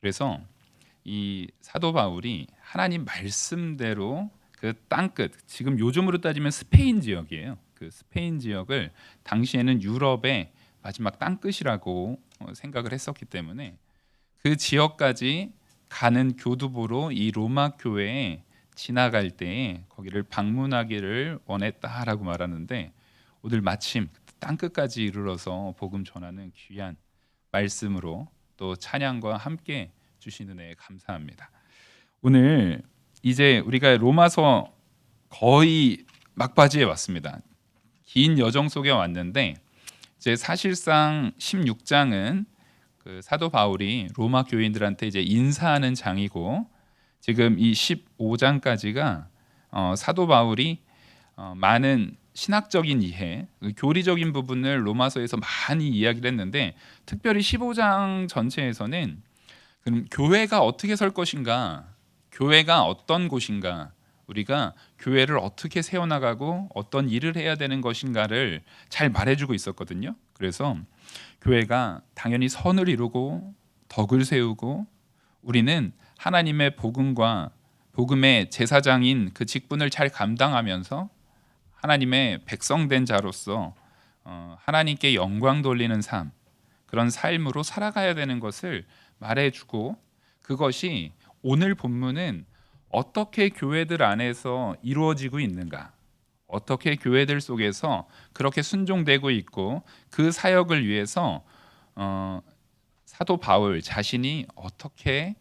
그래서 이 사도 바울이 하나님 말씀대로 그 땅끝, 지금 요즘으로 따지면 스페인 지역이에요. 그 스페인 지역을 당시에는 유럽의 마지막 땅끝이라고 생각을 했었기 때문에 그 지역까지 가는 교두보로 이 로마 교회에 지나갈 때에 거기를 방문하기를 원했다라고 말하는데, 오늘 마침 땅끝까지 이르러서 복음 전하는 귀한 말씀으로 또 찬양과 함께 주신 은혜에 감사합니다. 오늘 이제 우리가 로마서 거의 막바지에 왔습니다. 긴 여정 속에 왔는데, 이제 사실상 16장은 그 사도 바울이 로마 교인들한테 이제 인사하는 장이고, 지금 이 15장까지가 사도 바울이 많은 신학적인 이해, 교리적인 부분을 로마서에서 많이 이야기를 했는데, 특별히 15장 전체에서는 그럼 교회가 어떻게 설 것인가, 교회가 어떤 곳인가, 우리가 교회를 어떻게 세워나가고 어떤 일을 해야 되는 것인가를 잘 말해주고 있었거든요. 그래서 교회가 당연히 선을 이루고 덕을 세우고, 우리는 하나님의 복음과 복음의 제사장인 그 직분을 잘 감당하면서 하나님의 백성된 자로서 하나님께 영광 돌리는 삶, 그런 삶으로 살아가야 되는 것을 말해주고, 그것이 오늘 본문은 어떻게 교회들 안에서 이루어지고 있는가, 어떻게 교회들 속에서 그렇게 순종되고 있고 그 사역을 위해서 사도 바울 자신이 어떻게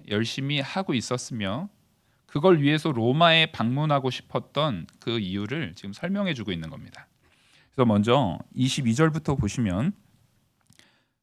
열심히 하고 있었으며 그걸 위해서 로마에 방문하고 싶었던 그 이유를 지금 설명해 주고 있는 겁니다. 그래서 먼저 22절부터 보시면,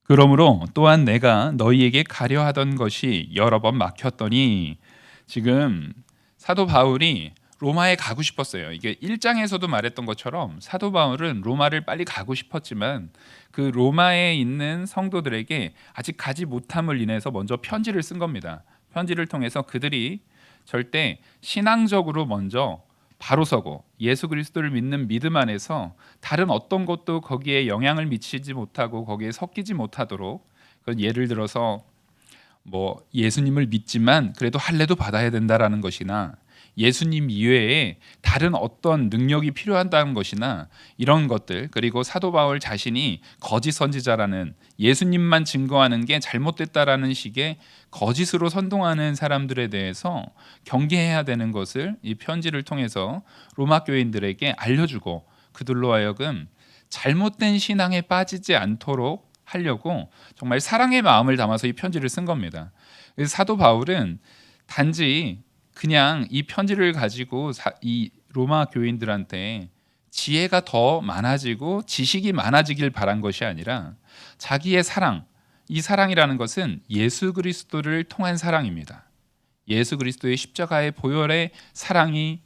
그러므로 또한 내가 너희에게 가려 하던 것이 여러 번 막혔더니, 지금 사도 바울이 로마에 가고 싶었어요. 이게 1장에서도 말했던 것처럼 사도 바울은 로마를 빨리 가고 싶었지만 그 로마에 있는 성도들에게 아직 가지 못함을 인해서 먼저 편지를 쓴 겁니다. 편지를 통해서 그들이 절대 신앙적으로 먼저 바로 서고 예수 그리스도를 믿는 믿음 안에서 다른 어떤 것도 거기에 영향을 미치지 못하고 거기에 섞이지 못하도록, 예를 들어서 뭐 예수님을 믿지만 그래도 할례도 받아야 된다라는 것이나 예수님 이외에 다른 어떤 능력이 필요하다는 것이나 이런 것들, 그리고 사도 바울 자신이 거짓 선지자라는, 예수님만 증거하는 게 잘못됐다라는 식의 거짓으로 선동하는 사람들에 대해서 경계해야 되는 것을 이 편지를 통해서 로마 교인들에게 알려주고, 그들로 하여금 잘못된 신앙에 빠지지 않도록 하려고 정말 사랑의 마음을 담아서 이 편지를 쓴 겁니다. 사도 바울은 단지 그냥 이 편지를 가지고 이 로마 교인들한테 지혜가 더 많아지고 지식이 많아지길 바란 것이 아니라 자기의 사랑, 이 사랑이라는 것은 예수 그리스도를 통한 사랑입니다. 예수 그리스도의 십자가의 보혈의 사랑이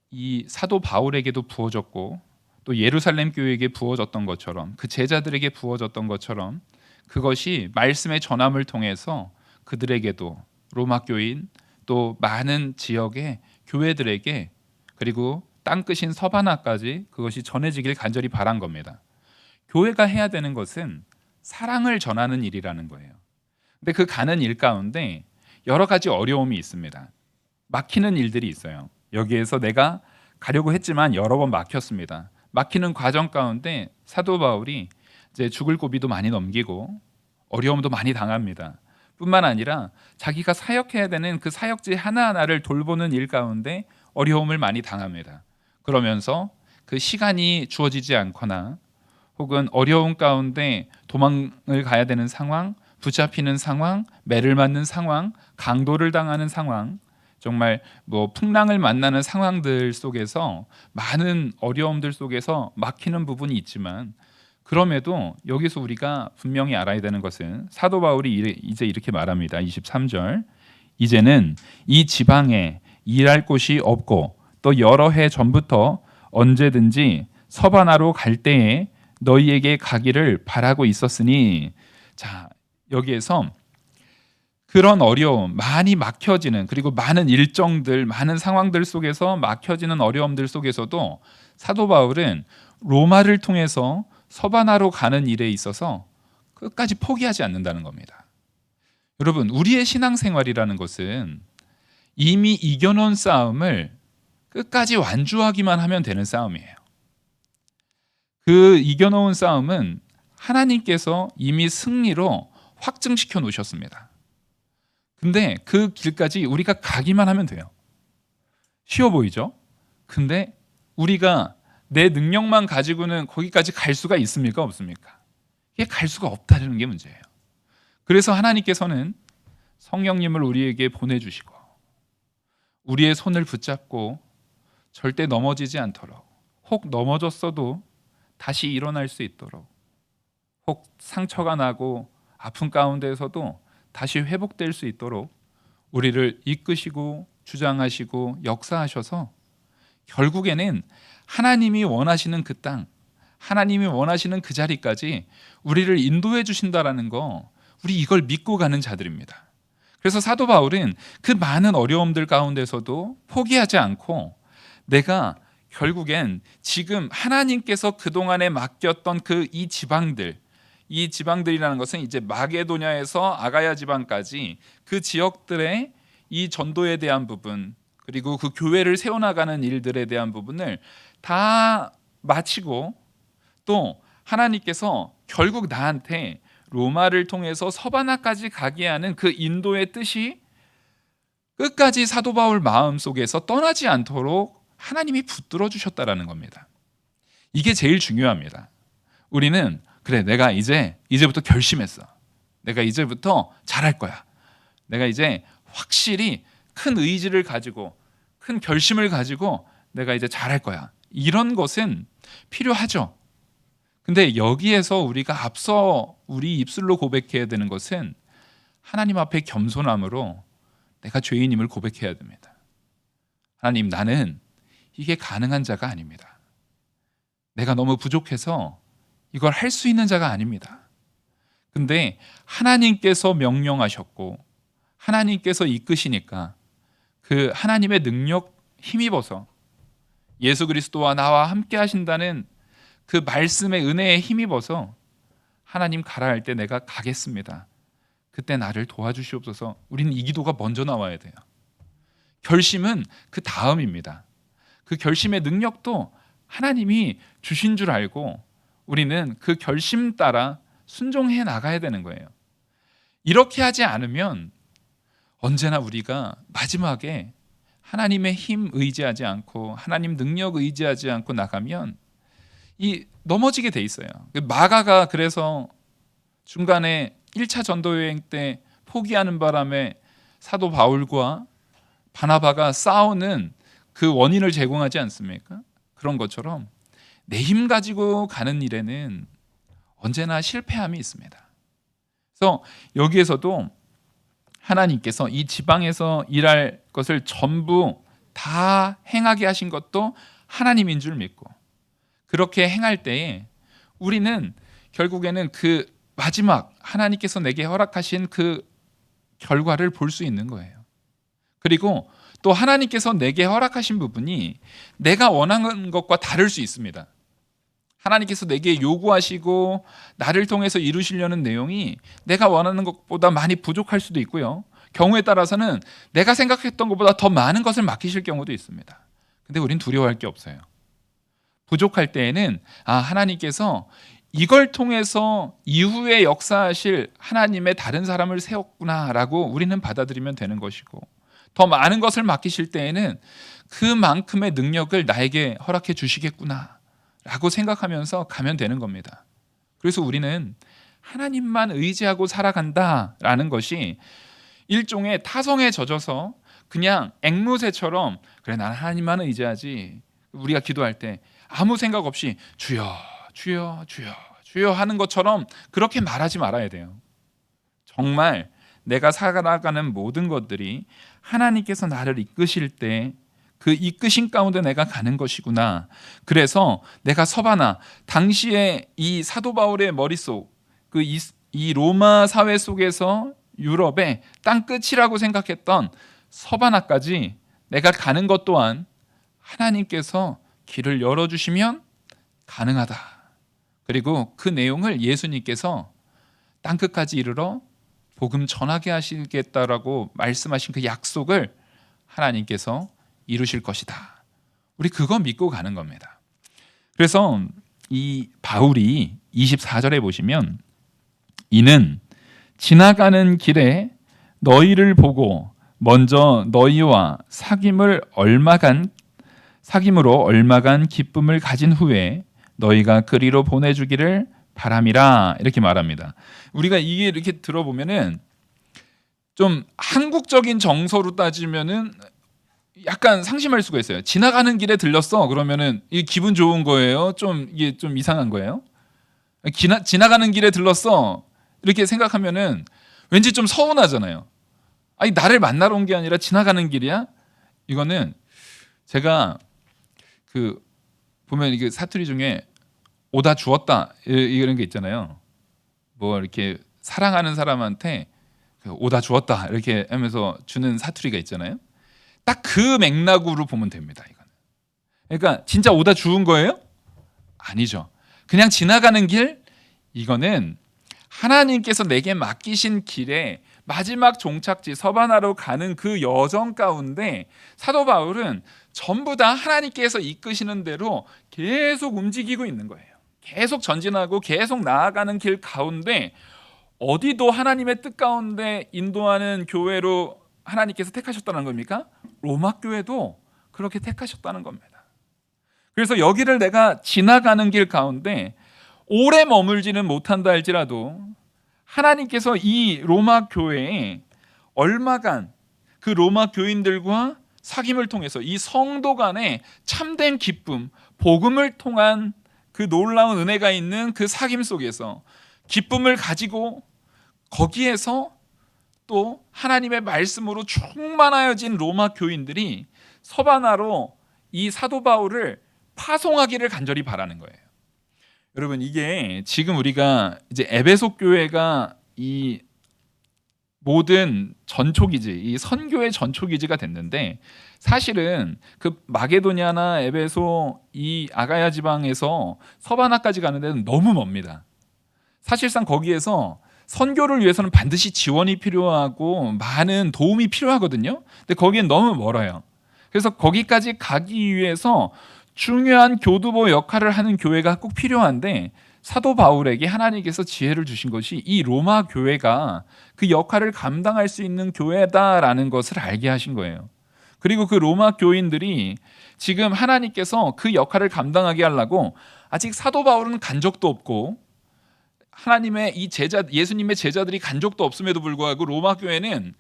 이 사도 바울에게도 부어졌고 또 예루살렘 교회에게 부어졌던 것처럼, 그 제자들에게 부어졌던 것처럼, 그것이 말씀의 전함을 통해서 그들에게도, 로마 교인 또 많은 지역의 교회들에게, 그리고 땅끝인 서바나까지 그것이 전해지길 간절히 바란 겁니다. 교회가 해야 되는 것은 사랑을 전하는 일이라는 거예요. 근데 그 가는 일 가운데 여러 가지 어려움이 있습니다. 막히는 일들이 있어요. 여기에서 내가 가려고 했지만 여러 번 막혔습니다. 막히는 과정 가운데 사도 바울이 이제 죽을 고비도 많이 넘기고 어려움도 많이 당합니다. 뿐만 아니라 자기가 사역해야 되는 그 사역지 하나하나를 돌보는 일 가운데 어려움을 많이 당합니다. 그러면서 그 시간이 주어지지 않거나 혹은 어려움 가운데 도망을 가야 되는 상황, 붙잡히는 상황, 매를 맞는 상황, 강도를 당하는 상황, 정말 뭐 풍랑을 만나는 상황들 속에서 많은 어려움들 속에서 막히는 부분이 있지만, 그럼에도 여기서 우리가 분명히 알아야 되는 것은 사도 바울이 이제 이렇게 말합니다. 23절, 이제는 이 지방에 일할 곳이 없고 또 여러 해 전부터 언제든지 서바나로 갈 때에 너희에게 가기를 바라고 있었으니, 자, 여기에서 그런 어려움, 많이 막혀지는, 그리고 많은 일정들, 많은 상황들 속에서 막혀지는 어려움들 속에서도 사도 바울은 로마를 통해서 서바나로 가는 일에 있어서 끝까지 포기하지 않는다는 겁니다. 여러분, 우리의 신앙생활이라는 것은 이미 이겨놓은 싸움을 끝까지 완주하기만 하면 되는 싸움이에요. 그 이겨놓은 싸움은 하나님께서 이미 승리로 확증시켜 놓으셨습니다. 근데 그 길까지 우리가 가기만 하면 돼요. 쉬워 보이죠? 근데 우리가 내 능력만 가지고는 거기까지 갈 수가 있습니까? 없습니까? 이게 갈 수가 없다는 게 문제예요. 그래서 하나님께서는 성령님을 우리에게 보내주시고 우리의 손을 붙잡고 절대 넘어지지 않도록, 혹 넘어졌어도 다시 일어날 수 있도록, 혹 상처가 나고 아픈 가운데에서도 다시 회복될 수 있도록 우리를 이끄시고 주장하시고 역사하셔서 결국에는 하나님이 원하시는 그 땅, 하나님이 원하시는 그 자리까지 우리를 인도해 주신다라는 거, 우리 이걸 믿고 가는 자들입니다. 그래서 사도 바울은 그 많은 어려움들 가운데서도 포기하지 않고 내가 결국엔 지금 하나님께서 그동안에 맡겼던 그 이 지방들이라는 것은 이제 마게도냐에서 아가야 지방까지 그 지역들의 이 전도에 대한 부분, 그리고 그 교회를 세워나가는 일들에 대한 부분을 다 마치고, 또 하나님께서 결국 나한테 로마를 통해서 서바나까지 가게 하는 그 인도의 뜻이 끝까지 사도 바울 마음속에서 떠나지 않도록 하나님이 붙들어 주셨다라는 겁니다. 이게 제일 중요합니다. 우리는 그래, 내가 이제부터 결심했어. 내가 이제부터 잘할 거야. 내가 이제 확실히 큰 의지를 가지고 큰 결심을 가지고 내가 이제 잘할 거야. 이런 것은 필요하죠. 근데 여기에서 우리가 앞서 우리 입술로 고백해야 되는 것은 하나님 앞에 겸손함으로 내가 죄인임을 고백해야 됩니다. 하나님, 나는 이게 가능한 자가 아닙니다. 내가 너무 부족해서 이걸 할 수 있는 자가 아닙니다. 근데 하나님께서 명령하셨고 하나님께서 이끄시니까 그 하나님의 능력 힘입어서 예수 그리스도와 나와 함께 하신다는 그 말씀의 은혜에 힘입어서 하나님 가라 할 때 내가 가겠습니다. 그때 나를 도와주시옵소서. 우리는 이 기도가 먼저 나와야 돼요. 결심은 그 다음입니다. 그 결심의 능력도 하나님이 주신 줄 알고 우리는 그 결심 따라 순종해 나가야 되는 거예요. 이렇게 하지 않으면 언제나 우리가 마지막에 하나님의 힘 의지하지 않고 하나님 능력 의지하지 않고 나가면 이 넘어지게 돼 있어요. 마가가 그래서 중간에 1차 전도 여행 때 포기하는 바람에 사도 바울과 바나바가 싸우는 그 원인을 제공하지 않습니까? 그런 것처럼 내 힘 가지고 가는 일에는 언제나 실패함이 있습니다. 그래서 여기에서도 하나님께서 이 지방에서 일할 것을 전부 다 행하게 하신 것도 하나님인 줄 믿고 그렇게 행할 때에 우리는 결국에는 그 마지막 하나님께서 내게 허락하신 그 결과를 볼 수 있는 거예요. 그리고 또 하나님께서 내게 허락하신 부분이 내가 원하는 것과 다를 수 있습니다. 하나님께서 내게 요구하시고 나를 통해서 이루시려는 내용이 내가 원하는 것보다 많이 부족할 수도 있고요. 경우에 따라서는 내가 생각했던 것보다 더 많은 것을 맡기실 경우도 있습니다. 근데 우린 두려워할 게 없어요. 부족할 때에는 하나님께서 이걸 통해서 이후에 역사하실 하나님의 다른 사람을 세웠구나라고 우리는 받아들이면 되는 것이고, 더 많은 것을 맡기실 때에는 그만큼의 능력을 나에게 허락해 주시겠구나 라고 생각하면서 가면 되는 겁니다. 그래서 우리는 하나님만 의지하고 살아간다라는 것이 일종의 타성에 젖어서 그냥 앵무새처럼 그래, 난 하나님만 의지하지, 우리가 기도할 때 아무 생각 없이 주여 주여 주여 주여 하는 것처럼 그렇게 말하지 말아야 돼요. 정말 내가 살아가는 모든 것들이 하나님께서 나를 이끄실 때 그 이끄신 가운데 내가 가는 것이구나. 그래서 내가 서바나, 당시에 이 사도 바울의 머릿속, 이 로마 사회 속에서 유럽의 땅 끝이라고 생각했던 서바나까지 내가 가는 것 또한 하나님께서 길을 열어주시면 가능하다. 그리고 그 내용을 예수님께서 땅끝까지 이르러 복음 전하게 하시겠다라고 말씀하신 그 약속을 하나님께서 이루실 것이다. 우리 그거 믿고 가는 겁니다. 그래서 이 바울이 24절에 보시면 이는 지나가는 길에 너희를 보고 먼저 너희와 사귐으로 얼마간 기쁨을 가진 후에 너희가 그리로 보내주기를 바람이라 이렇게 말합니다. 우리가 이게 이렇게 들어보면은 좀 한국적인 정서로 따지면은 약간 상심할 수가 있어요. 지나가는 길에 들렸어. 그러면은 이게 기분 좋은 거예요? 이게 좀 이상한 거예요? 지나가는 길에 들렀어. 이렇게 생각하면은 왠지 좀 서운하잖아요. 아니 나를 만나러 온 게 아니라 지나가는 길이야? 이거는 제가 그 보면 이게 사투리 중에 오다 주었다 이런 게 있잖아요. 뭐 이렇게 사랑하는 사람한테 오다 주었다 이렇게 하면서 주는 사투리가 있잖아요. 딱 그 맥락으로 보면 됩니다. 이거는. 그러니까 진짜 오다 주운 거예요? 아니죠. 그냥 지나가는 길? 이거는 하나님께서 내게 맡기신 길에 마지막 종착지 서바나로 가는 그 여정 가운데 사도 바울은 전부 다 하나님께서 이끄시는 대로 계속 움직이고 있는 거예요. 계속 전진하고 계속 나아가는 길 가운데 어디도 하나님의 뜻 가운데 인도하는 교회로 하나님께서 택하셨다는 겁니까? 로마 교회도 그렇게 택하셨다는 겁니다. 그래서 여기를 내가 지나가는 길 가운데 오래 머물지는 못한다 할지라도 하나님께서 이 로마 교회에 얼마간 그 로마 교인들과 사귐을 통해서 이 성도 간에 참된 기쁨, 복음을 통한 그 놀라운 은혜가 있는 그 사귐 속에서 기쁨을 가지고 거기에서 또 하나님의 말씀으로 충만하여진 로마 교인들이 서바나로 이 사도 바울을 파송하기를 간절히 바라는 거예요. 여러분 이게 지금 우리가 이제 에베소 교회가 이 모든 전초기지, 이 선교의 전초기지가 됐는데 사실은 그 마게도냐나 에베소 이 아가야 지방에서 서바나까지 가는 데는 너무 멉니다. 사실상 거기에서 선교를 위해서는 반드시 지원이 필요하고 많은 도움이 필요하거든요. 근데 거기는 너무 멀어요. 그래서 거기까지 가기 위해서 중요한 교두보 역할을 하는 교회가 꼭 필요한데 사도 바울에게 하나님께서 지혜를 주신 것이 이 로마 교회가 그 역할을 감당할 수 있는 교회다라는 것을 알게 하신 거예요. 그리고 그 로마 교인들이 지금 하나님께서 그 역할을 감당하게 하려고 아직 사도 바울은 간 적도 없고 하나님의 이 예수님의 제자들이 간 적도 없음에도 불구하고 로마 교회는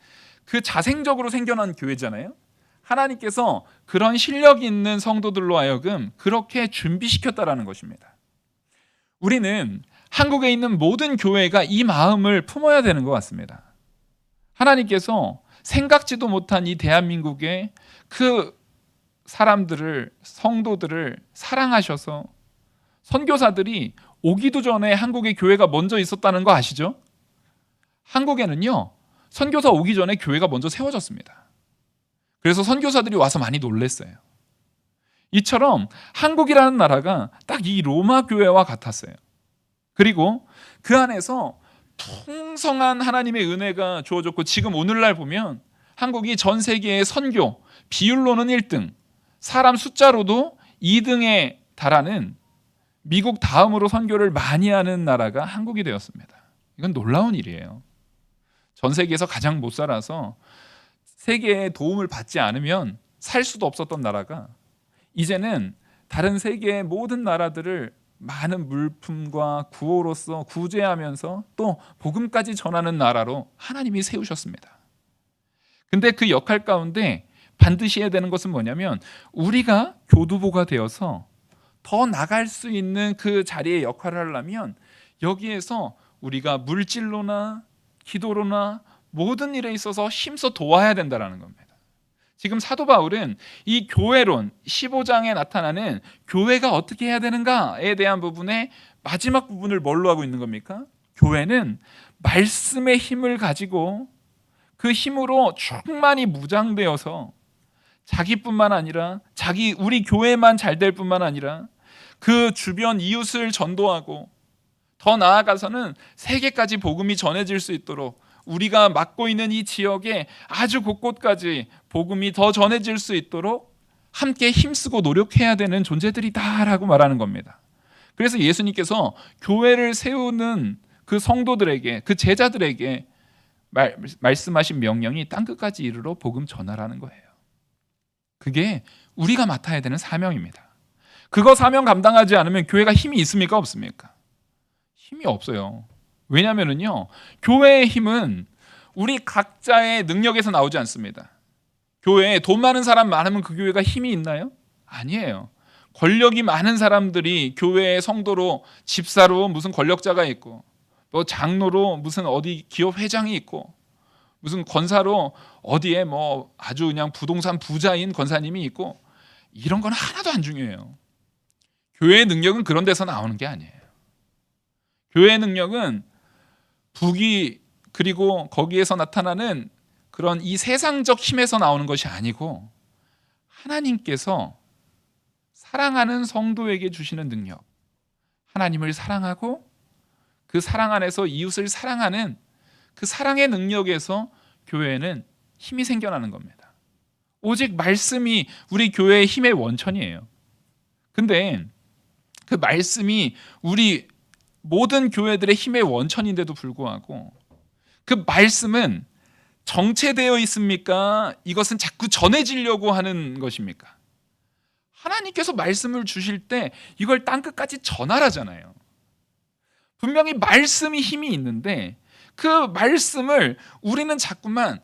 그 자생적으로 생겨난 교회잖아요. 하나님께서 그런 실력 있는 성도들로 하여금 그렇게 준비시켰다라는 것입니다. 우리는 한국에 있는 모든 교회가 이 마음을 품어야 되는 것 같습니다. 하나님께서 생각지도 못한 이 대한민국의 그 사람들을, 성도들을 사랑하셔서 선교사들이 오기도 전에 한국에 교회가 먼저 있었다는 거 아시죠? 한국에는요, 선교사 오기 전에 교회가 먼저 세워졌습니다. 그래서 선교사들이 와서 많이 놀랬어요. 이처럼 한국이라는 나라가 딱 이 로마 교회와 같았어요. 그리고 그 안에서 풍성한 하나님의 은혜가 주어졌고 지금 오늘날 보면 한국이 전 세계의 선교 비율로는 1등, 사람 숫자로도 2등에 달하는 미국 다음으로 선교를 많이 하는 나라가 한국이 되었습니다. 이건 놀라운 일이에요. 전 세계에서 가장 못 살아서 세계의 도움을 받지 않으면 살 수도 없었던 나라가 이제는 다른 세계의 모든 나라들을 많은 물품과 구호로서 구제하면서 또 복음까지 전하는 나라로 하나님이 세우셨습니다. 근데 그 역할 가운데 반드시 해야 되는 것은 뭐냐면 우리가 교두보가 되어서 더 나갈 수 있는 그 자리의 역할을 하려면 여기에서 우리가 물질로나 기도로나 모든 일에 있어서 힘써 도와야 된다는 겁니다. 지금 사도 바울은 이 교회론 15장에 나타나는 교회가 어떻게 해야 되는가에 대한 부분의 마지막 부분을 뭘로 하고 있는 겁니까? 교회는 말씀의 힘을 가지고 그 힘으로 충만히 무장되어서 자기뿐만 아니라 우리 교회만 잘 될 뿐만 아니라 그 주변 이웃을 전도하고 더 나아가서는 세계까지 복음이 전해질 수 있도록 우리가 맡고 있는 이 지역에 아주 곳곳까지 복음이 더 전해질 수 있도록 함께 힘쓰고 노력해야 되는 존재들이다라고 말하는 겁니다. 그래서 예수님께서 교회를 세우는 그 성도들에게, 그 제자들에게 말씀하신 명령이 땅끝까지 이르러 복음 전하라는 거예요. 그게 우리가 맡아야 되는 사명입니다. 그거 사명 감당하지 않으면 교회가 힘이 있습니까? 없습니까? 힘이 없어요. 왜냐하면요, 교회의 힘은 우리 각자의 능력에서 나오지 않습니다. 교회에 돈 많은 사람 많으면 그 교회가 힘이 있나요? 아니에요. 권력이 많은 사람들이 교회의 성도로, 집사로 무슨 권력자가 있고, 또 장로로 무슨 어디 기업 회장이 있고, 무슨 권사로 어디에 뭐 아주 그냥 부동산 부자인 권사님이 있고, 이런 건 하나도 안 중요해요. 교회의 능력은 그런 데서 나오는 게 아니에요. 교회의 능력은 부귀 그리고 거기에서 나타나는 그런 이 세상적 힘에서 나오는 것이 아니고 하나님께서 사랑하는 성도에게 주시는 능력, 하나님을 사랑하고 그 사랑 안에서 이웃을 사랑하는 그 사랑의 능력에서 교회에는 힘이 생겨나는 겁니다. 오직 말씀이 우리 교회의 힘의 원천이에요. 근데 그 말씀이 우리 모든 교회들의 힘의 원천인데도 불구하고 그 말씀은 정체되어 있습니까? 이것은 자꾸 전해지려고 하는 것입니까? 하나님께서 말씀을 주실 때 이걸 땅끝까지 전하라잖아요. 분명히 말씀이 힘이 있는데 그 말씀을 우리는 자꾸만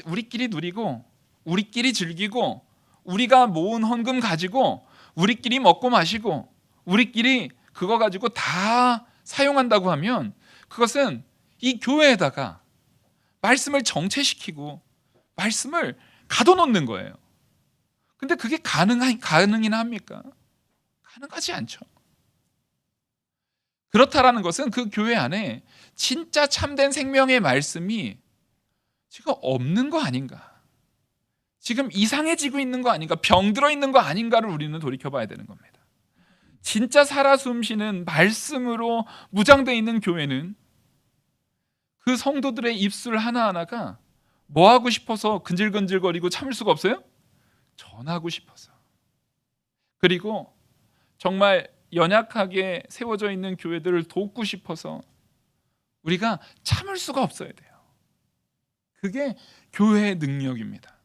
우리끼리 누리고 우리끼리 즐기고 우리가 모은 헌금 가지고 우리끼리 먹고 마시고 우리끼리 그거 가지고 다 사용한다고 하면 그것은 이 교회에다가 말씀을 정체시키고 말씀을 가둬놓는 거예요. 근데 그게 가능이나 합니까? 가능하지 않죠. 그렇다라는 것은 그 교회 안에 진짜 참된 생명의 말씀이 지금 없는 거 아닌가? 지금 이상해지고 있는 거 아닌가? 병들어 있는 거 아닌가를 우리는 돌이켜봐야 되는 겁니다. 진짜 살아 숨쉬는 말씀으로 무장되어 있는 교회는 그 성도들의 입술 하나하나가 뭐 하고 싶어서 근질근질거리고 참을 수가 없어요? 전하고 싶어서. 그리고 정말 연약하게 세워져 있는 교회들을 돕고 싶어서 우리가 참을 수가 없어야 돼요. 그게 교회의 능력입니다.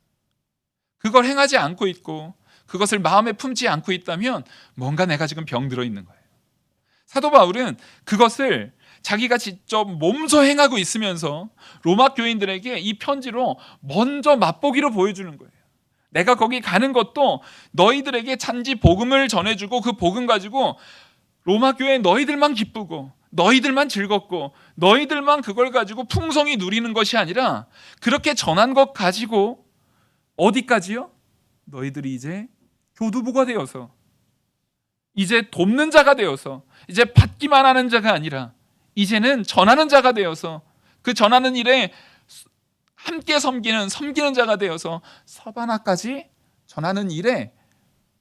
그걸 행하지 않고 있고 그것을 마음에 품지 않고 있다면 뭔가 내가 지금 병들어 있는 거예요. 사도 바울은 그것을 자기가 직접 몸소 행하고 있으면서 로마 교인들에게 이 편지로 먼저 맛보기로 보여주는 거예요. 내가 거기 가는 것도 너희들에게 찬지 복음을 전해주고 그 복음 가지고 로마 교회 너희들만 기쁘고 너희들만 즐겁고 너희들만 그걸 가지고 풍성히 누리는 것이 아니라 그렇게 전한 것 가지고 어디까지요? 너희들이 이제 교두보가 되어서 이제 돕는 자가 되어서 이제 받기만 하는 자가 아니라 이제는 전하는 자가 되어서 그 전하는 일에 함께 섬기는 자가 되어서 서바나까지 전하는 일에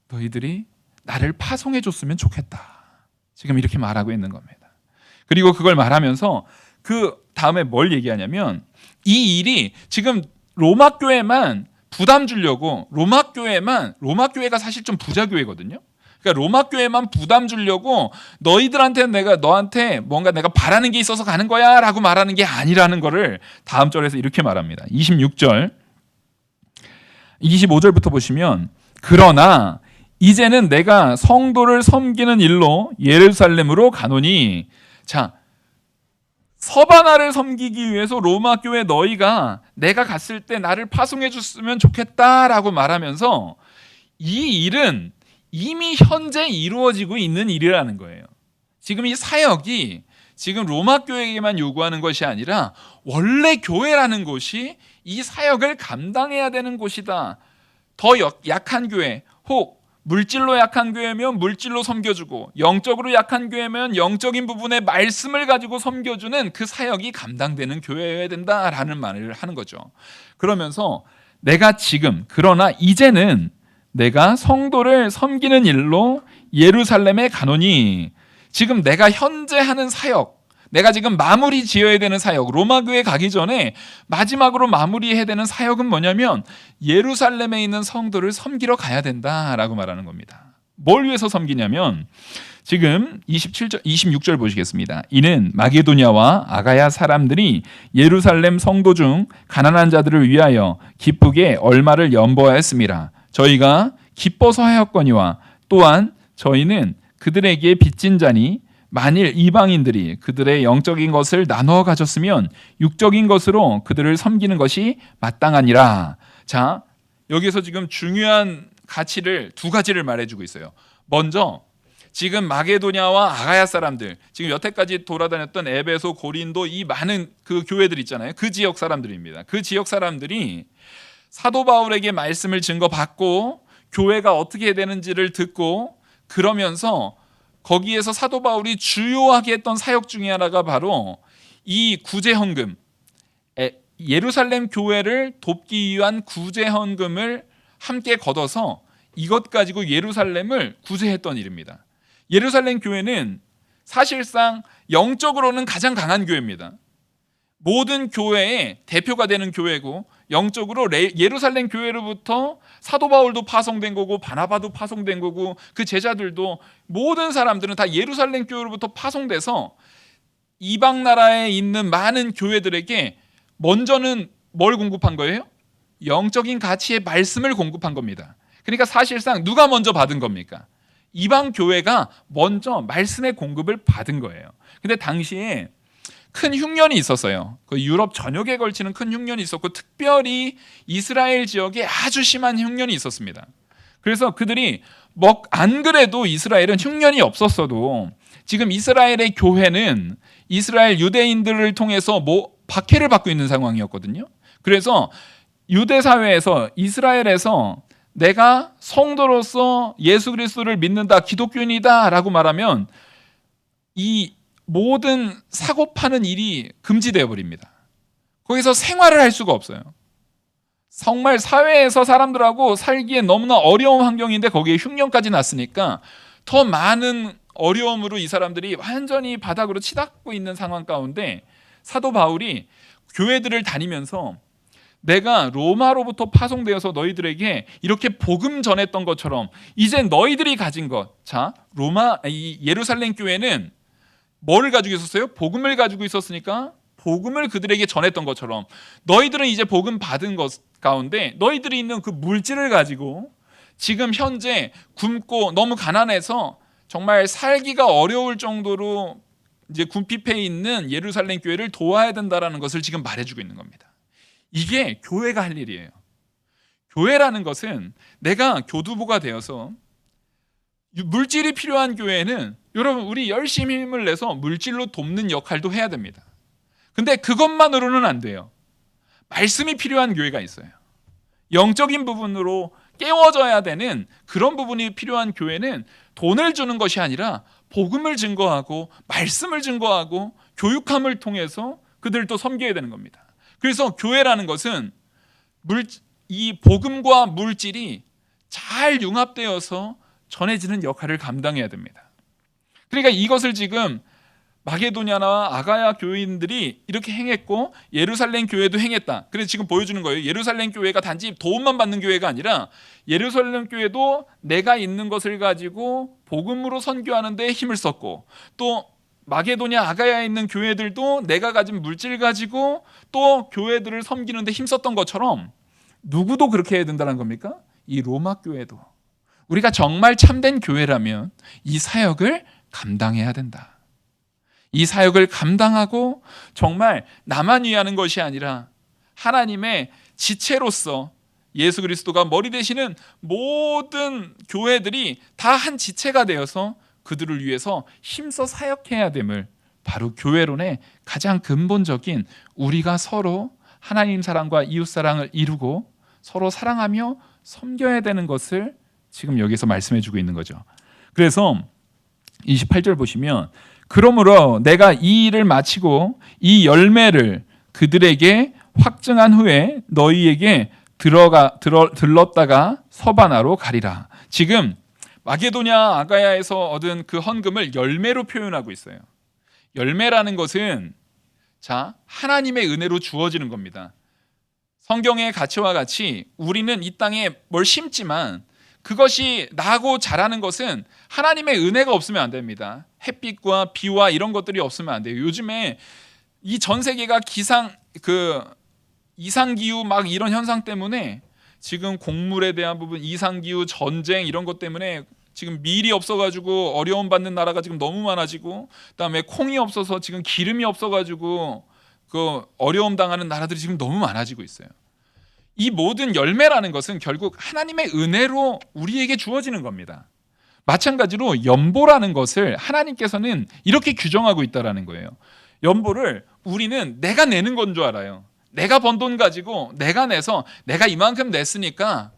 너희들이 나를 파송해 줬으면 좋겠다. 지금 이렇게 말하고 있는 겁니다. 그리고 그걸 말하면서 그 다음에 뭘 얘기하냐면 이 일이 지금 로마 교회만 부담 주려고 로마 교회가 사실 좀 부자 교회거든요. 그러니까 로마 교회만 부담 주려고 너희들한테 너한테 뭔가 내가 바라는 게 있어서 가는 거야 라고 말하는 게 아니라는 거를 다음 절에서 이렇게 말합니다. 26절 25절부터 보시면 그러나 이제는 내가 성도를 섬기는 일로 예루살렘으로 가노니 자 서바나를 섬기기 위해서 로마 교회 너희가 내가 갔을 때 나를 파송해 줬으면 좋겠다라고 말하면서 이 일은 이미 현재 이루어지고 있는 일이라는 거예요. 지금 이 사역이 지금 로마 교회에게만 요구하는 것이 아니라 원래 교회라는 곳이 이 사역을 감당해야 되는 곳이다. 더 약한 교회, 혹 물질로 약한 교회면 물질로 섬겨주고 영적으로 약한 교회면 영적인 부분의 말씀을 가지고 섬겨주는 그 사역이 감당되는 교회여야 된다라는 말을 하는 거죠. 그러면서 내가 지금 그러나 이제는 내가 성도를 섬기는 일로 예루살렘에 가노니 지금 내가 현재 하는 사역 내가 지금 마무리 지어야 되는 사역, 로마 교회 가기 전에 마지막으로 마무리해야 되는 사역은 뭐냐면 예루살렘에 있는 성도를 섬기러 가야 된다라고 말하는 겁니다. 뭘 위해서 섬기냐면 지금 26절 보시겠습니다. 이는 마게도냐와 아가야 사람들이 예루살렘 성도 중 가난한 자들을 위하여 기쁘게 얼마를 연보하였습니다. 저희가 기뻐서 하였거니와 또한 저희는 그들에게 빚진 자니 만일 이방인들이 그들의 영적인 것을 나누어 가졌으면 육적인 것으로 그들을 섬기는 것이 마땅하니라. 자, 여기서 지금 중요한 가치를 두 가지를 말해주고 있어요. 먼저 지금 마게도냐와 아가야 사람들, 지금 여태까지 돌아다녔던 에베소, 고린도 이 많은 그 교회들 있잖아요. 그 지역 사람들입니다. 그 지역 사람들이 사도 바울에게 말씀을 증거받고 교회가 어떻게 되는지를 듣고 그러면서 거기에서 사도 바울이 주요하게 했던 사역 중에 하나가 바로 이 구제헌금, 예루살렘 교회를 돕기 위한 구제헌금을 함께 걷어서 이것 가지고 예루살렘을 구제했던 일입니다. 예루살렘 교회는 사실상 영적으로는 가장 강한 교회입니다. 모든 교회의 대표가 되는 교회고 영적으로 예루살렘 교회로부터 사도 바울도 파송된 거고 바나바도 파송된 거고 그 제자들도 모든 사람들은 다 예루살렘 교회로부터 파송돼서 이방 나라에 있는 많은 교회들에게 먼저는 뭘 공급한 거예요? 영적인 가치의 말씀을 공급한 겁니다. 그러니까 사실상 누가 먼저 받은 겁니까? 이방 교회가 먼저 말씀의 공급을 받은 거예요. 근데 당시에 큰 흉년이 있었어요. 그 유럽 전역에 걸치는 큰 흉년이 있었고 특별히 이스라엘 지역에 아주 심한 흉년이 있었습니다. 그래서 그들이 안 그래도 이스라엘은 흉년이 없었어도 지금 이스라엘의 교회는 이스라엘 유대인들을 통해서 박해를 받고 있는 상황이었거든요. 그래서 유대 사회에서 이스라엘에서 내가 성도로서 예수 그리스도를 믿는다, 기독교인이다라고 말하면 이 모든 사고 파는 일이 금지되어 버립니다. 거기서 생활을 할 수가 없어요. 정말 사회에서 사람들하고 살기에 너무나 어려운 환경인데 거기에 흉년까지 났으니까 더 많은 어려움으로 이 사람들이 완전히 바닥으로 치닫고 있는 상황 가운데 사도 바울이 교회들을 다니면서 내가 로마로부터 파송되어서 너희들에게 이렇게 복음 전했던 것처럼 이제 너희들이 가진 것, 자, 이 예루살렘 교회는 뭐를 가지고 있었어요? 복음을 가지고 있었으니까 복음을 그들에게 전했던 것처럼 너희들은 이제 복음 받은 것 가운데 너희들이 있는 그 물질을 가지고 지금 현재 굶고 너무 가난해서 정말 살기가 어려울 정도로 이제 궁핍해 있는 예루살렘 교회를 도와야 된다라는 것을 지금 말해주고 있는 겁니다. 이게 교회가 할 일이에요. 교회라는 것은 내가 교두보가 되어서 물질이 필요한 교회는 여러분 우리 열심히 힘을 내서 물질로 돕는 역할도 해야 됩니다. 근데 그것만으로는 안 돼요. 말씀이 필요한 교회가 있어요. 영적인 부분으로 깨워져야 되는 그런 부분이 필요한 교회는 돈을 주는 것이 아니라 복음을 증거하고 말씀을 증거하고 교육함을 통해서 그들도 섬겨야 되는 겁니다. 그래서 교회라는 것은 이 복음과 물질이 잘 융합되어서 전해지는 역할을 감당해야 됩니다. 그러니까 이것을 지금 마게도냐나 아가야 교인들이 이렇게 행했고 예루살렘 교회도 행했다. 그래서 지금 보여주는 거예요. 예루살렘 교회가 단지 도움만 받는 교회가 아니라 예루살렘 교회도 내가 있는 것을 가지고 복음으로 선교하는 데 힘을 썼고 또 마게도냐 아가야에 있는 교회들도 내가 가진 물질 가지고 또 교회들을 섬기는 데 힘썼던 것처럼 누구도 그렇게 해야 된다는 겁니까? 이 로마 교회도 우리가 정말 참된 교회라면 이 사역을 감당해야 된다. 이 사역을 감당하고 정말 나만 위하는 것이 아니라 하나님의 지체로서 예수 그리스도가 머리 되시는 모든 교회들이 다 한 지체가 되어서 그들을 위해서 힘써 사역해야 됨을 바로 교회론의 가장 근본적인 우리가 서로 하나님 사랑과 이웃 사랑을 이루고 서로 사랑하며 섬겨야 되는 것을 지금 여기서 말씀해 주고 있는 거죠. 그래서 28절 보시면 그러므로 내가 이 일을 마치고 이 열매를 그들에게 확증한 후에 너희에게 들렀다가 서바나로 가리라. 지금 마게도냐 아가야에서 얻은 그 헌금을 열매로 표현하고 있어요. 열매라는 것은 하나님의 은혜로 주어지는 겁니다. 성경의 가치와 같이 우리는 이 땅에 뭘 심지만 그것이 나고 자라는 것은 하나님의 은혜가 없으면 안 됩니다. 햇빛과 비와 이런 것들이 없으면 안 돼요. 요즘에 이 전 세계가 이상기후 막 이런 현상 때문에 지금 곡물에 대한 부분, 이상기후, 전쟁 이런 것 때문에 지금 밀이 없어가지고 어려움 받는 나라가 지금 너무 많아지고, 그다음에 콩이 없어서 지금 기름이 없어가지고 그 어려움 당하는 나라들이 지금 너무 많아지고 있어요. 이 모든 열매라는 것은 결국 하나님의 은혜로 우리에게 주어지는 겁니다. 마찬가지로 연보라는 것을 하나님께서는 이렇게 규정하고 있다라는 거예요. 연보를 우리는 내가 내는 건 줄 알아요. 내가 번 돈 가지고 내가 내서 내가 이만큼 냈으니까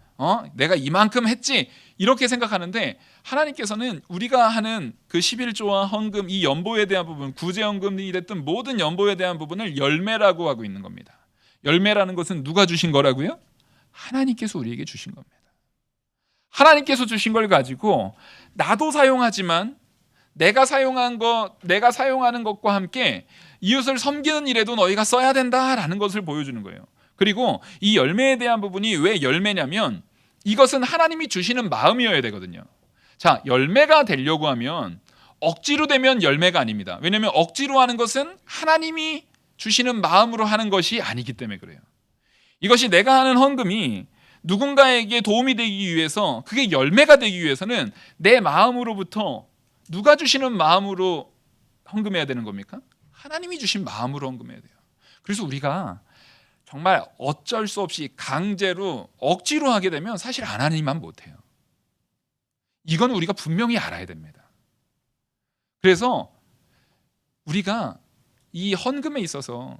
내가 이만큼 했지 이렇게 생각하는데, 하나님께서는 우리가 하는 그 11조와 헌금, 이 연보에 대한 부분, 구제연금이 됐든 모든 연보에 대한 부분을 열매라고 하고 있는 겁니다. 열매라는 것은 누가 주신 거라고요? 하나님께서 우리에게 주신 겁니다. 하나님께서 주신 걸 가지고 나도 사용하지만 내가 사용하는 것과 함께 이웃을 섬기는 일에도 너희가 써야 된다라는 것을 보여주는 거예요. 그리고 이 열매에 대한 부분이 왜 열매냐면 이것은 하나님이 주시는 마음이어야 되거든요. 열매가 되려고 하면 억지로 되면 열매가 아닙니다. 왜냐하면 억지로 하는 것은 하나님이 주시는 마음으로 하는 것이 아니기 때문에 그래요. 이것이 내가 하는 헌금이 누군가에게 도움이 되기 위해서, 그게 열매가 되기 위해서는 내 마음으로부터, 누가 주시는 마음으로 헌금해야 되는 겁니까? 하나님이 주신 마음으로 헌금해야 돼요. 그래서 우리가 정말 어쩔 수 없이 강제로 억지로 하게 되면 사실 하나님만 못해요. 이건 우리가 분명히 알아야 됩니다. 그래서 우리가 이 헌금에 있어서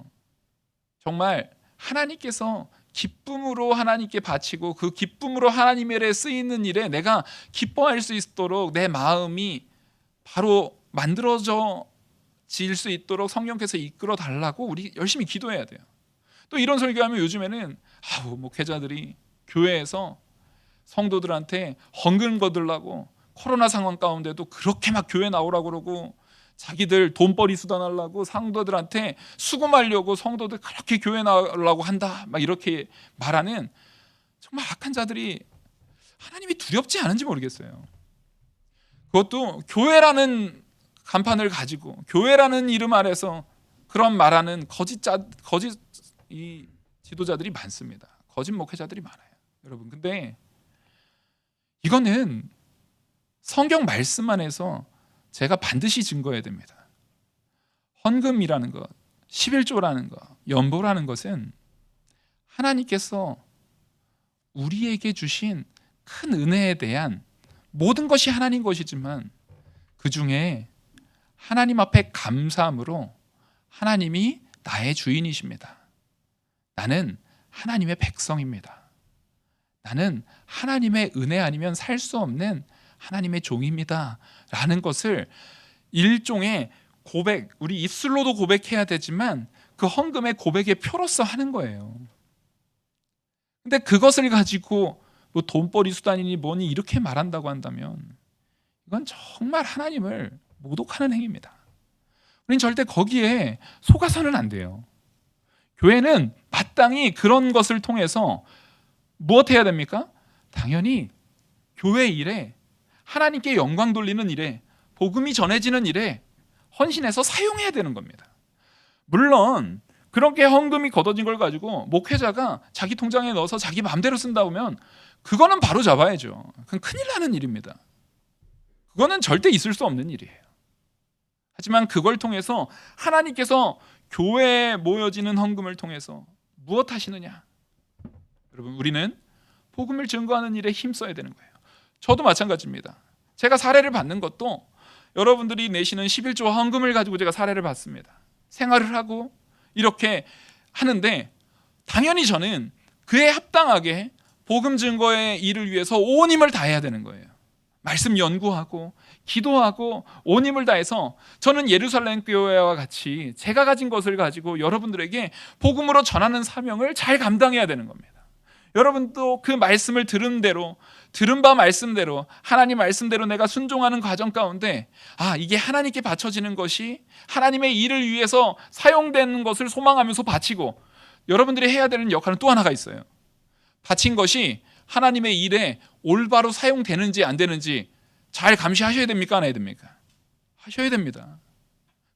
정말 하나님께서 기쁨으로 하나님께 바치고 그 기쁨으로 하나님의 일에 쓰이는 일에 내가 기뻐할 수 있도록 내 마음이 바로 만들어져 질 수 있도록 성령께서 이끌어 달라고 우리 열심히 기도해야 돼요. 또 이런 설교하면 요즘에는 목회자들이 교회에서 성도들한테 헌금 거들라고 코로나 상황 가운데도 그렇게 막 교회 나오라고 그러고, 자기들 돈벌이 수단하려고 성도들한테 수금하려고 성도들 그렇게 교회 나오려고 한다 막 이렇게 말하는 정말 악한 자들이 하나님이 두렵지 않은지 모르겠어요. 그것도 교회라는 간판을 가지고 교회라는 이름 아래서 그런 말하는 거짓 이 지도자들이 많습니다. 거짓 목회자들이 많아요, 여러분. 근데 이거는 성경 말씀 안에서 제가 반드시 증거해야 됩니다. 헌금이라는 것, 11조라는 것, 연보라는 것은 하나님께서 우리에게 주신 큰 은혜에 대한 모든 것이 하나님 것이지만 그 중에 하나님 앞에 감사함으로 하나님이 나의 주인이십니다. 나는 하나님의 백성입니다. 나는 하나님의 은혜 아니면 살 수 없는 하나님의 종입니다 라는 것을 일종의 고백, 우리 입술로도 고백해야 되지만 그 헌금의 고백의 표로서 하는 거예요. 근데 그것을 가지고 뭐 돈벌이 수단이니 뭐니 이렇게 말한다고 한다면 이건 정말 하나님을 모독하는 행위입니다. 우린 절대 거기에 속아서는 안 돼요. 교회는 마땅히 그런 것을 통해서 무엇 해야 됩니까? 당연히 교회 일에, 하나님께 영광 돌리는 일에, 복음이 전해지는 일에 헌신해서 사용해야 되는 겁니다. 물론 그렇게 헌금이 걷어진 걸 가지고 목회자가 자기 통장에 넣어서 자기 마음대로 쓴다 보면 그거는 바로 잡아야죠. 그건 큰일 나는 일입니다. 그거는 절대 있을 수 없는 일이에요. 하지만 그걸 통해서 하나님께서 교회에 모여지는 헌금을 통해서 무엇 하시느냐? 여러분, 우리는 복음을 증거하는 일에 힘써야 되는 거예요. 저도 마찬가지입니다. 제가 사례를 받는 것도 여러분들이 내시는 11조 헌금을 가지고 제가 사례를 받습니다. 생활을 하고 이렇게 하는데 당연히 저는 그에 합당하게 복음 증거의 일을 위해서 온 힘을 다해야 되는 거예요. 말씀 연구하고 기도하고 온 힘을 다해서 저는 예루살렘 교회와 같이 제가 가진 것을 가지고 여러분들에게 복음으로 전하는 사명을 잘 감당해야 되는 겁니다. 여러분도 그 말씀을 들은 대로, 들은 바 말씀대로, 하나님 말씀대로 내가 순종하는 과정 가운데 이게 하나님께 바쳐지는 것이 하나님의 일을 위해서 사용되는 것을 소망하면서 바치고, 여러분들이 해야 되는 역할은 또 하나가 있어요. 바친 것이 하나님의 일에 올바로 사용되는지 안 되는지 잘 감시하셔야 됩니까? 안 해야 됩니까? 하셔야 됩니다.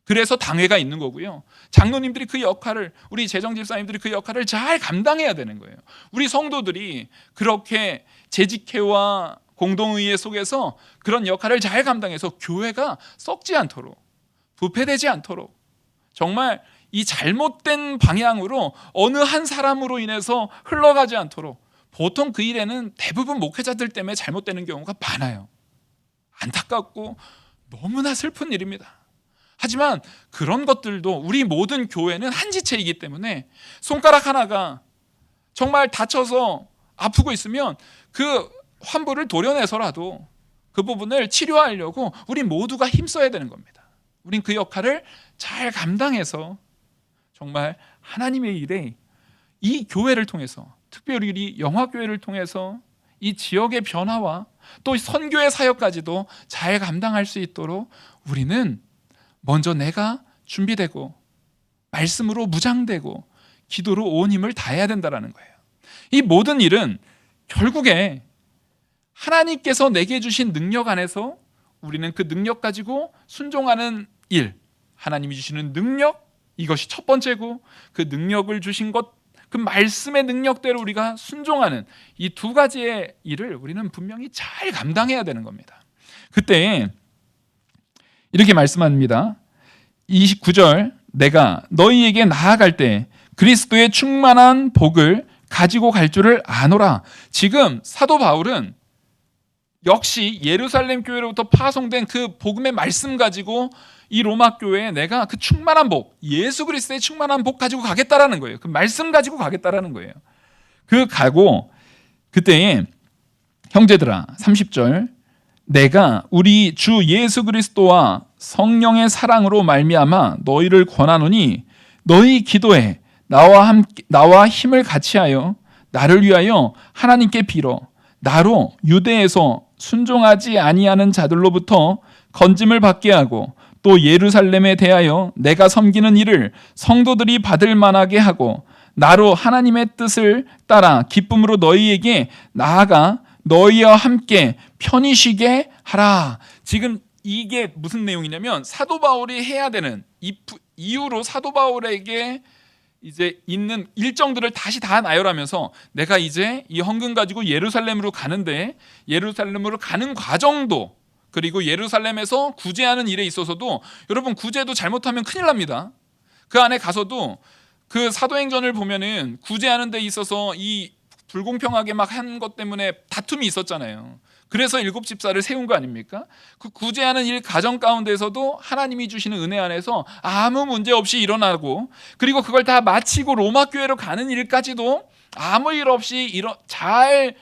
그래서 당회가 있는 거고요. 장로님들이 그 역할을, 우리 재정집사님들이 그 역할을 잘 감당해야 되는 거예요. 우리 성도들이 그렇게 재직회와 공동의회 속에서 그런 역할을 잘 감당해서 교회가 썩지 않도록, 부패되지 않도록, 정말 이 잘못된 방향으로 어느 한 사람으로 인해서 흘러가지 않도록, 보통 그 일에는 대부분 목회자들 때문에 잘못되는 경우가 많아요. 안타깝고 너무나 슬픈 일입니다. 하지만 그런 것들도 우리 모든 교회는 한 지체이기 때문에 손가락 하나가 정말 다쳐서 아프고 있으면 그 환부를 도려내서라도 그 부분을 치료하려고 우리 모두가 힘써야 되는 겁니다. 우린 그 역할을 잘 감당해서 정말 하나님의 일에 이 교회를 통해서, 특별히 우리 영화교회를 통해서 이 지역의 변화와 또 선교의 사역까지도 잘 감당할 수 있도록 우리는 먼저 내가 준비되고 말씀으로 무장되고 기도로 온 힘을 다해야 된다는 거예요. 이 모든 일은 결국에 하나님께서 내게 주신 능력 안에서 우리는 그 능력 가지고 순종하는 일, 하나님이 주시는 능력, 이것이 첫 번째고, 그 능력을 주신 것, 그 말씀의 능력대로 우리가 순종하는 이 두 가지의 일을 우리는 분명히 잘 감당해야 되는 겁니다. 그때 이렇게 말씀합니다. 29절, 내가 너희에게 나아갈 때 그리스도의 충만한 복을 가지고 갈 줄을 아노라. 지금 사도 바울은 역시 예루살렘 교회로부터 파송된 그 복음의 말씀 가지고 이 로마 교회에 내가 그 충만한 복, 예수 그리스도의 충만한 복 가지고 가겠다라는 거예요. 그 말씀 가지고 가겠다라는 거예요. 그 가고, 그때에 형제들아, 30절, 내가 우리 주 예수 그리스도와 성령의 사랑으로 말미암아 너희를 권하노니 너희 기도에 나와 힘을 같이하여 나를 위하여 하나님께 빌어 나로 유대에서 순종하지 아니하는 자들로부터 건짐을 받게 하고 또 예루살렘에 대하여 내가 섬기는 일을 성도들이 받을 만하게 하고 나로 하나님의 뜻을 따라 기쁨으로 너희에게 나아가 너희와 함께 편히 쉬게 하라. 지금 이게 무슨 내용이냐면 사도 바울이 해야 되는 이후로 사도 바울에게 이제 있는 일정들을 다시 다 나열하면서 내가 이제 이 헌금 가지고 예루살렘으로 가는데 예루살렘으로 가는 과정도, 그리고 예루살렘에서 구제하는 일에 있어서도, 여러분 구제도 잘못하면 큰일 납니다. 그 안에 가서도 그 사도행전을 보면은 구제하는 데 있어서 이 불공평하게 막 한 것 때문에 다툼이 있었잖아요. 그래서 7 집사를 세운 거 아닙니까? 그 구제하는 일 과정 가운데서도 하나님이 주시는 은혜 안에서 아무 문제 없이 일어나고, 그리고 그걸 다 마치고 로마 교회로 가는 일까지도 아무 일 없이 잘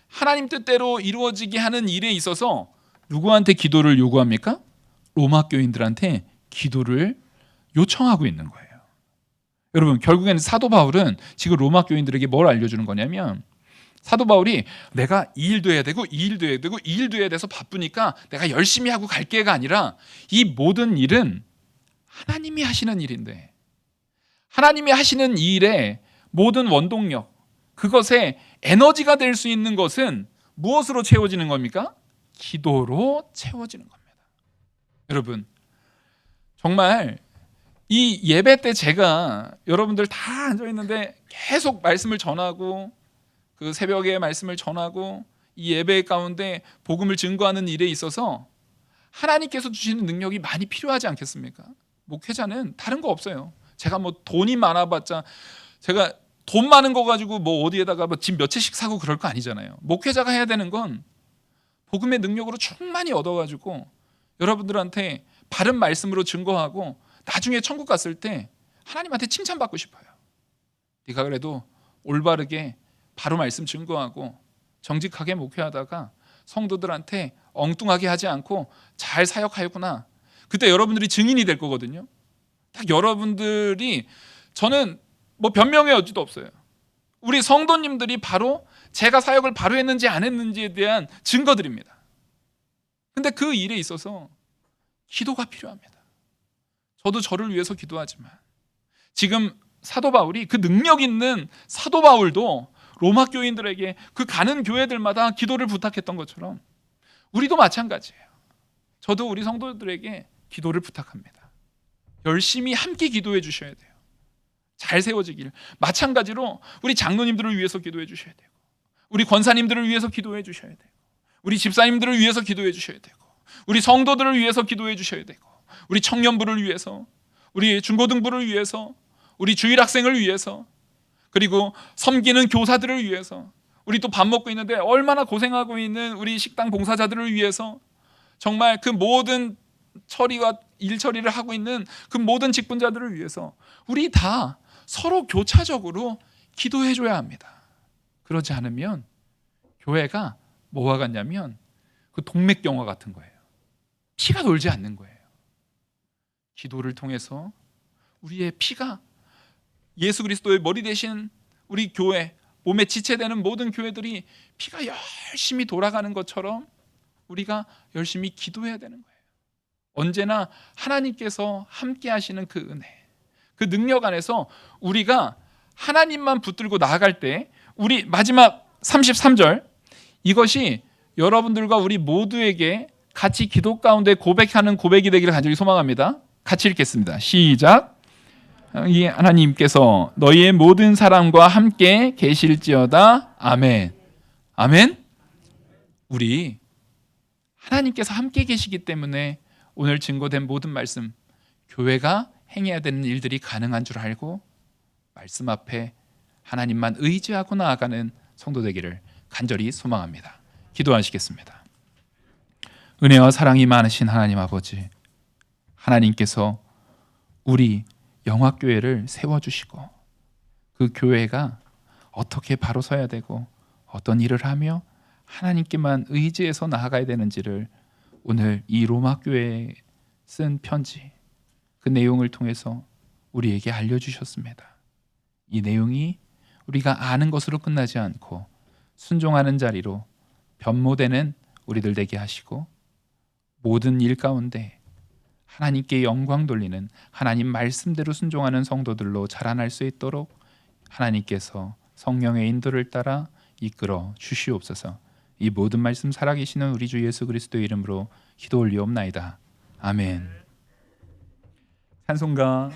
하나님 뜻대로 이루어지게 하는 일에 있어서 누구한테 기도를 요구합니까? 로마 교인들한테 기도를 요청하고 있는 거예요. 여러분, 결국에는 사도 바울은 지금 로마 교인들에게 뭘 알려주는 거냐면, 사도 바울이 내가 이 일도 해야 되고 이 일도 해야 되고 이 일도 해야 돼서 바쁘니까 내가 열심히 하고 갈게가 아니라, 이 모든 일은 하나님이 하시는 일인데 하나님이 하시는 이 일의 모든 원동력, 그것에 에너지가 될 수 있는 것은 무엇으로 채워지는 겁니까? 기도로 채워지는 겁니다. 여러분, 정말 이 예배 때 제가 여러분들 다 앉아있는데 계속 말씀을 전하고, 그 새벽에 말씀을 전하고 이 예배 가운데 복음을 증거하는 일에 있어서 하나님께서 주시는 능력이 많이 필요하지 않겠습니까? 목회자는 다른 거 없어요. 제가 뭐 돈이 많아봤자, 제가 돈 많은 거 가지고 뭐 어디에다가 뭐 집 몇 채씩 사고 그럴 거 아니잖아요. 목회자가 해야 되는 건 복음의 능력으로 충만히 얻어가지고 여러분들한테 바른 말씀으로 증거하고 나중에 천국 갔을 때 하나님한테 칭찬받고 싶어요. 네가 그래도 올바르게 바로 말씀 증거하고 정직하게 목회하다가 성도들한테 엉뚱하게 하지 않고 잘 사역하였구나. 그때 여러분들이 증인이 될 거거든요. 딱 여러분들이, 저는 뭐 변명의 여지도 없어요. 우리 성도님들이 바로 제가 사역을 바로 했는지 안 했는지에 대한 증거들입니다. 근데 그 일에 있어서 기도가 필요합니다. 저도 저를 위해서 기도하지만 지금 사도 바울이, 그 능력 있는 사도 바울도 로마 교인들에게 그 가는 교회들마다 기도를 부탁했던 것처럼 우리도 마찬가지예요. 저도 우리 성도들에게 기도를 부탁합니다. 열심히 함께 기도해 주셔야 돼요. 잘 세워지기를. 마찬가지로 우리 장로님들을 위해서 기도해 주셔야 되고, 우리 권사님들을 위해서 기도해 주셔야 되고, 우리 집사님들을 위해서 기도해 주셔야 되고, 우리 성도들을 위해서 기도해 주셔야 되고, 우리 청년부를 위해서, 우리 중고등부를 위해서, 우리 주일학생을 위해서, 그리고 섬기는 교사들을 위해서, 우리 또 밥 먹고 있는데 얼마나 고생하고 있는 우리 식당 봉사자들을 위해서, 정말 그 모든 처리와 일 처리를 하고 있는 그 모든 직분자들을 위해서 우리 다 서로 교차적으로 기도해 줘야 합니다. 그러지 않으면 교회가 뭐와 같냐면 그 동맥경화 같은 거예요. 피가 돌지 않는 거예요. 기도를 통해서 우리의 피가 예수 그리스도의 머리 대신 우리 교회, 몸에 지체되는 모든 교회들이 피가 열심히 돌아가는 것처럼 우리가 열심히 기도해야 되는 거예요. 언제나 하나님께서 함께 하시는 그 은혜, 그 능력 안에서 우리가 하나님만 붙들고 나아갈 때, 우리 마지막 33절, 이것이 여러분들과 우리 모두에게 같이 기도 가운데 고백하는 고백이 되기를 간절히 소망합니다. 같이 읽겠습니다. 시작. 이 하나님께서 너희의 모든 사람과 함께 계실지어다. 아멘. 아멘. 우리 하나님께서 함께 계시기 때문에 오늘 증거된 모든 말씀, 교회가 행해야 되는 일들이 가능한 줄 알고 말씀 앞에 하나님만 의지하고 나아가는 성도 되기를 간절히 소망합니다. 기도하시겠습니다. 은혜와 사랑이 많으신 하나님 아버지, 하나님께서 우리 영화교회를 세워주시고 그 교회가 어떻게 바로 서야 되고 어떤 일을 하며 하나님께만 의지해서 나아가야 되는지를 오늘 이 로마 교회에 쓴 편지, 그 내용을 통해서 우리에게 알려주셨습니다. 이 내용이 우리가 아는 것으로 끝나지 않고 순종하는 자리로 변모되는 우리들 되게 하시고, 모든 일 가운데 하나님께 영광 돌리는 하나님 말씀대로 순종하는 성도들로 자라날 수 있도록 하나님께서 성령의 인도를 따라 이끌어 주시옵소서. 이 모든 말씀 살아계시는 우리 주 예수 그리스도의 이름으로 기도 올리옵나이다. 아멘. 찬송가